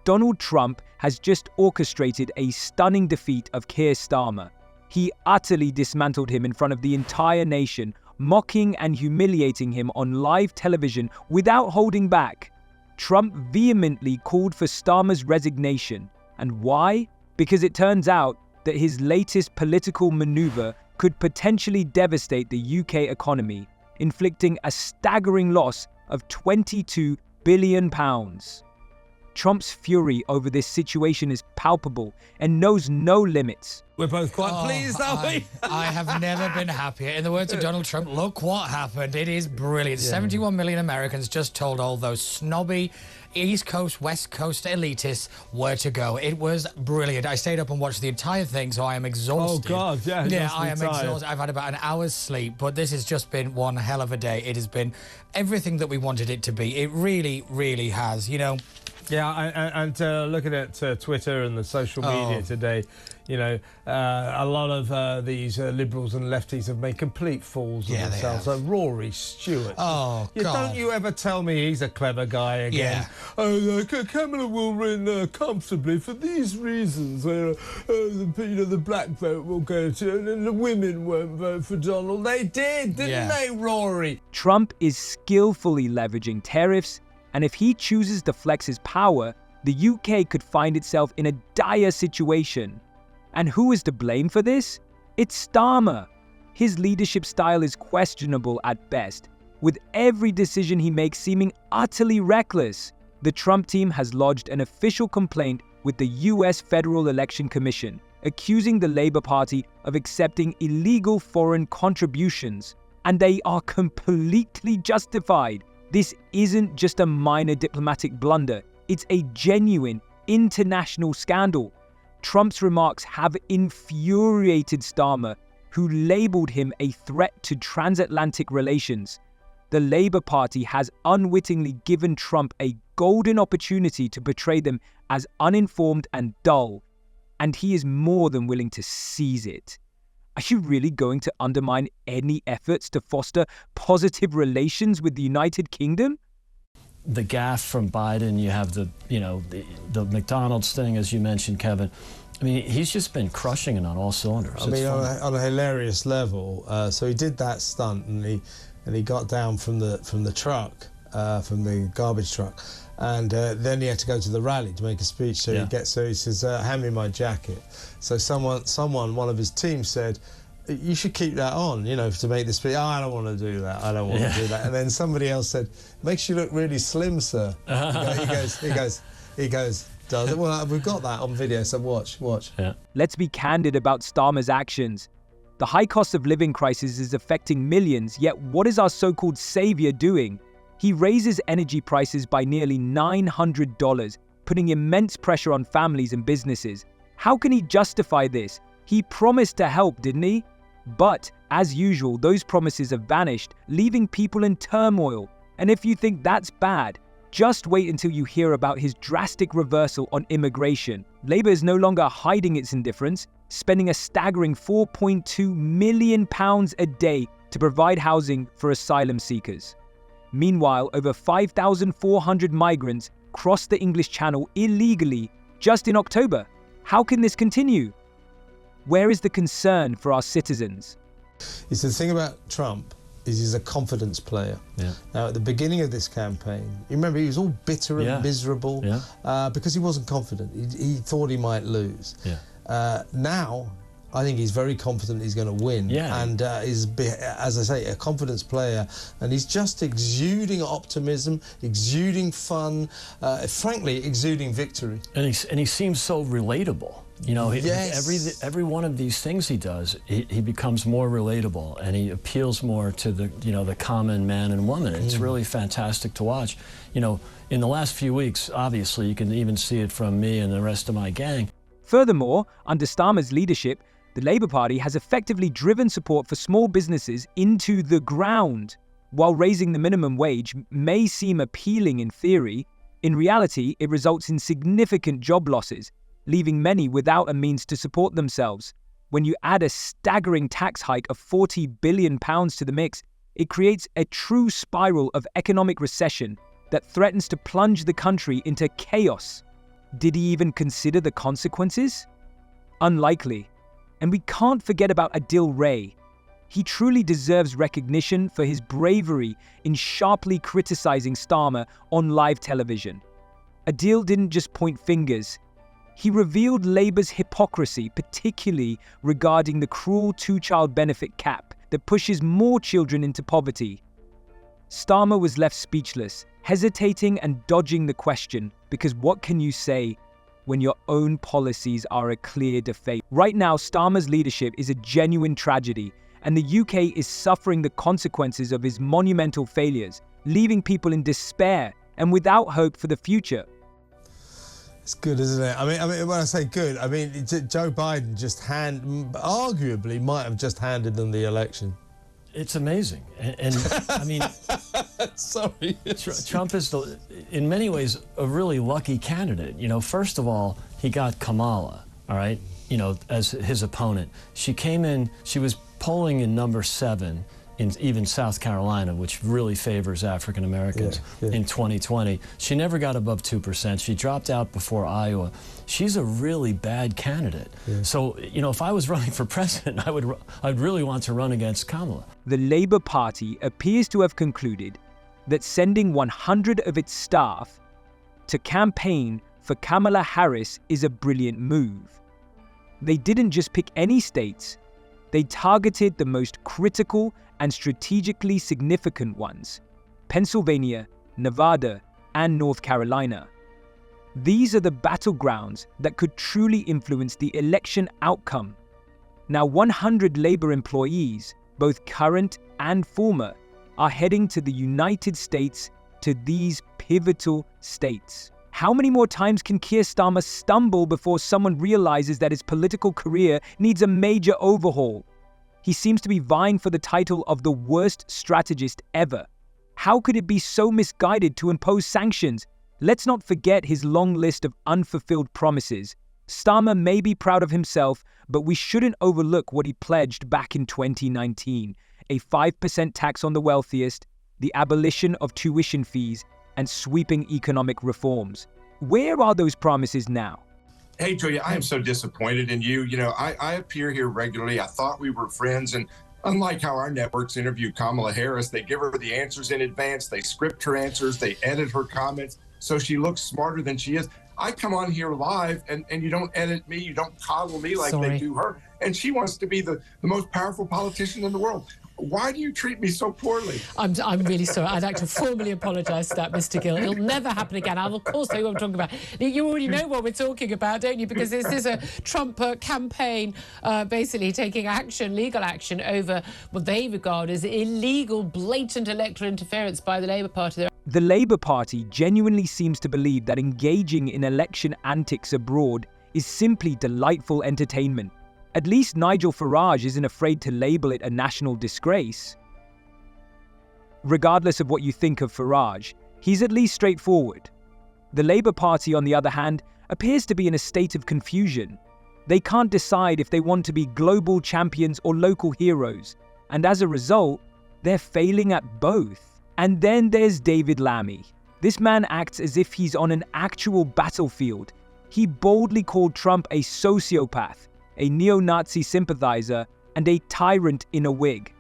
Donald Trump has just orchestrated a stunning defeat of Keir Starmer. He utterly dismantled him in front of the entire nation, mocking and humiliating him on live television without holding back. Trump vehemently called for Starmer's resignation. And why? Because it turns out that his latest political maneuver could potentially devastate the UK economy, inflicting a staggering loss of £22 billion. Trump's fury over this situation is palpable and knows no limits. We're both quite pleased, aren't we? I have never been happier. In the words of Donald Trump, look what happened. It is brilliant. 71 million Americans just told all those snobby East Coast, West Coast elitists where to go. It was brilliant. I stayed up and watched the entire thing, so I am exhausted. Oh, God, yeah. Yeah, I am exhausted. I've had about an hour's sleep, but this has just been one hell of a day. It has been everything that we wanted it to be. It really, really has, you know. Yeah, and looking at Twitter and the social media today, you know, a lot of these liberals and lefties have made complete fools of themselves. Like Rory Stewart. Oh, God. Don't you ever tell me he's a clever guy again. Yeah. Kamala will win comfortably for these reasons. The black vote will go to, and the women won't vote for Donald. They did, didn't they, Rory? Trump is skillfully leveraging tariffs, and if he chooses to flex his power, the UK could find itself in a dire situation. And who is to blame for this? It's Starmer. His leadership style is questionable at best, with every decision he makes seeming utterly reckless. The Trump team has lodged an official complaint with the US Federal Election Commission, accusing the Labour Party of accepting illegal foreign contributions. And they are completely justified. This isn't just a minor diplomatic blunder, it's a genuine international scandal. Trump's remarks have infuriated Starmer, who labeled him a threat to transatlantic relations. The Labour Party has unwittingly given Trump a golden opportunity to portray them as uninformed and dull, and he is more than willing to seize it. Are you really going to undermine any efforts to foster positive relations with the United Kingdom? The gaffe from Biden, you have the McDonald's thing, as you mentioned, Kevin. I mean, he's just been crushing it on all cylinders. I mean, on a hilarious level. So he did that stunt, and he got down from the truck, from the garbage truck, and then he had to go to the rally to make a speech. So he says, "Hand me my jacket." So one of his team said, "You should keep that on, you know, to make the speech." "Oh, I don't want to do that. I don't want to do that." And then somebody else said, "Makes you look really slim, sir." He goes, "Does it?" "Well, we've got that on video, so watch." Yeah. Let's be candid about Starmer's actions. The high cost of living crisis is affecting millions, yet what is our so-called savior doing? He raises energy prices by nearly $900, putting immense pressure on families and businesses. How can he justify this? He promised to help, didn't he? But, as usual, those promises have vanished, leaving people in turmoil. And if you think that's bad, just wait until you hear about his drastic reversal on immigration. Labour is no longer hiding its indifference, spending a staggering £4.2 million a day to provide housing for asylum seekers. Meanwhile, over 5,400 migrants crossed the English Channel illegally just in October. How can this continue? Where is the concern for our citizens? It's the thing about Trump is he's a confidence player. Yeah. Now, at the beginning of this campaign, you remember he was all bitter and miserable because he wasn't confident. He thought he might lose. Yeah. Now, I think he's very confident he's going to win, and is, as I say, a confidence player, and he's just exuding optimism, exuding fun, frankly, exuding victory. And he seems so relatable. You know, every one of these things he does, he becomes more relatable, and he appeals more to the common man and woman. It's really fantastic to watch. You know, in the last few weeks, obviously, you can even see it from me and the rest of my gang. Furthermore, under Starmer's leadership, the Labour Party has effectively driven support for small businesses into the ground. While raising the minimum wage may seem appealing in theory, in reality it results in significant job losses, leaving many without a means to support themselves. When you add a staggering tax hike of £40 billion to the mix, it creates a true spiral of economic recession that threatens to plunge the country into chaos. Did he even consider the consequences? Unlikely. And we can't forget about Adil Ray. He truly deserves recognition for his bravery in sharply criticizing Starmer on live television. Adil didn't just point fingers. He revealed Labour's hypocrisy, particularly regarding the cruel two-child benefit cap that pushes more children into poverty. Starmer was left speechless, hesitating and dodging the question, because what can you say when your own policies are a clear defeat? Right now, Starmer's leadership is a genuine tragedy, and the UK is suffering the consequences of his monumental failures, leaving people in despair and without hope for the future. It's good, isn't it? I mean, when I say good, I mean Joe Biden arguably might have just handed them the election. It's amazing, and I mean, sorry, Trump is in many ways a really lucky candidate. You know, first of all, he got Kamala, all right, you know, as his opponent. She came in, she was polling in number 7 in even South Carolina, which really favors African Americans in 2020. She never got above 2%. She dropped out before Iowa. She's a really bad candidate. So, you know, if I was running for president, I'd really want to run against Kamala. The Labour Party appears to have concluded that sending 100 of its staff to campaign for Kamala Harris is a brilliant move. They didn't just pick any states. They targeted the most critical and strategically significant ones: Pennsylvania, Nevada, and North Carolina. These are the battlegrounds that could truly influence the election outcome. Now, 100 Labour employees, both current and former, are heading to the United States, to these pivotal states. How many more times can Keir Starmer stumble before someone realizes that his political career needs a major overhaul? He seems to be vying for the title of the worst strategist ever. How could it be so misguided to impose sanctions? Let's not forget his long list of unfulfilled promises. Starmer may be proud of himself, but we shouldn't overlook what he pledged back in 2019: a 5% tax on the wealthiest, the abolition of tuition fees, and sweeping economic reforms. Where are those promises now? Hey, Julia, I am so disappointed in you. You know, I appear here regularly. I thought we were friends. And unlike how our networks interview Kamala Harris, they give her the answers in advance. They script her answers. They edit her comments so she looks smarter than she is. I come on here live and you don't edit me. You don't coddle me like they do her. And she wants to be the most powerful politician in the world. Why do you treat me so poorly? I'm really sorry. I'd like to formally apologise for that, Mr. Gill. It'll never happen again. I'll, of course, know what I'm talking about. You already know what we're talking about, don't you? Because this is a Trump campaign basically taking action, legal action, over what they regard as illegal, blatant electoral interference by the Labour Party. The Labour Party genuinely seems to believe that engaging in election antics abroad is simply delightful entertainment. At least Nigel Farage isn't afraid to label it a national disgrace. Regardless of what you think of Farage, he's at least straightforward. The Labour Party, on the other hand, appears to be in a state of confusion. They can't decide if they want to be global champions or local heroes, and as a result, they're failing at both. And then there's David Lammy. This man acts as if he's on an actual battlefield. He boldly called Trump a sociopath, a neo-Nazi sympathizer, and a tyrant in a wig.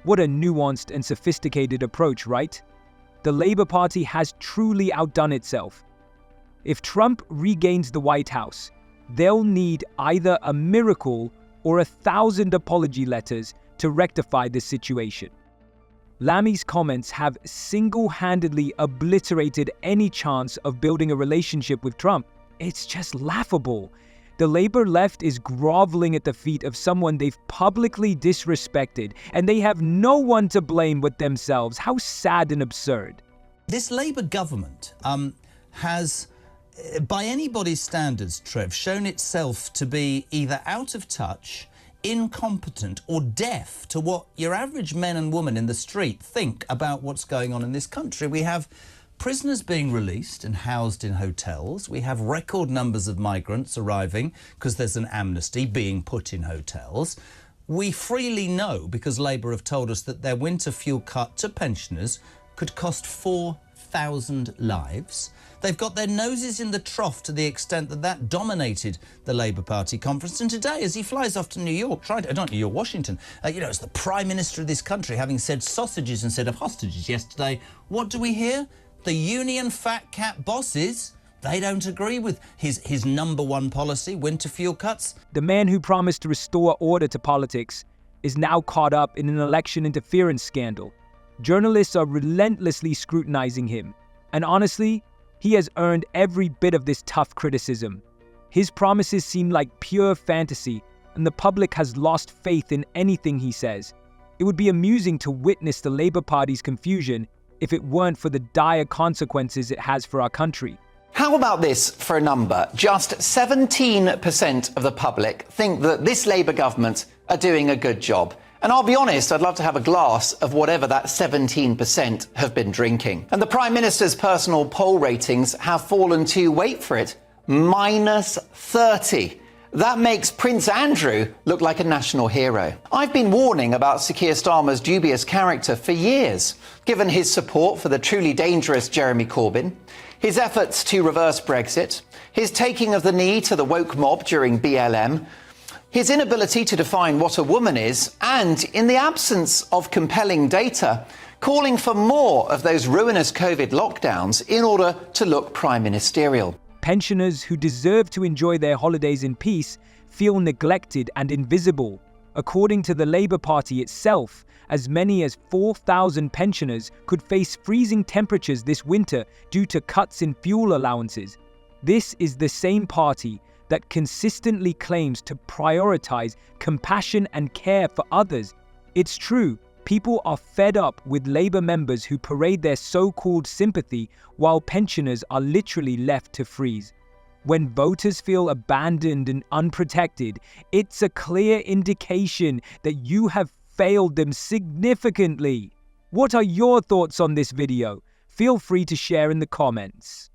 What a nuanced and sophisticated approach, right? The Labour Party has truly outdone itself. If Trump regains the White House, they'll need either a miracle or 1,000 apology letters to rectify this situation. Lammy's comments have single-handedly obliterated any chance of building a relationship with Trump. It's just laughable. The Labour left is groveling at the feet of someone they've publicly disrespected, and they have no one to blame but themselves. How sad and absurd. This Labour government has, by anybody's standards, Trev, shown itself to be either out of touch, incompetent, or deaf to what your average men and women in the street think about what's going on in this country. We have prisoners being released and housed in hotels. We have record numbers of migrants arriving because there's an amnesty being put in hotels. We freely know, because Labour have told us, that their winter fuel cut to pensioners could cost 100,000 lives. They've got their noses in the trough to the extent that that dominated the Labour Party conference. And today, as he flies off to New York, not New York, Washington, as the Prime Minister of this country, having said sausages instead of hostages yesterday, what do we hear? The union fat cat bosses, they don't agree with his #1 policy, winter fuel cuts. The man who promised to restore order to politics is now caught up in an election interference scandal. Journalists are relentlessly scrutinizing him, and honestly, he has earned every bit of this tough criticism. His promises seem like pure fantasy, and the public has lost faith in anything he says. It would be amusing to witness the Labour Party's confusion if it weren't for the dire consequences it has for our country. How about this for a number? Just 17% of the public think that this Labour government are doing a good job. And I'll be honest, I'd love to have a glass of whatever that 17% have been drinking. And the Prime Minister's personal poll ratings have fallen to, wait for it, -30. That makes Prince Andrew look like a national hero. I've been warning about Sir Keir Starmer's dubious character for years, given his support for the truly dangerous Jeremy Corbyn, his efforts to reverse Brexit, his taking of the knee to the woke mob during BLM, his inability to define what a woman is, and, in the absence of compelling data, calling for more of those ruinous COVID lockdowns in order to look prime ministerial. Pensioners who deserve to enjoy their holidays in peace feel neglected and invisible. According to the Labour Party itself, as many as 4,000 pensioners could face freezing temperatures this winter due to cuts in fuel allowances. This is the same party that consistently claims to prioritize compassion and care for others. It's true, people are fed up with Labour members who parade their so-called sympathy while pensioners are literally left to freeze. When voters feel abandoned and unprotected, it's a clear indication that you have failed them significantly. What are your thoughts on this video? Feel free to share in the comments.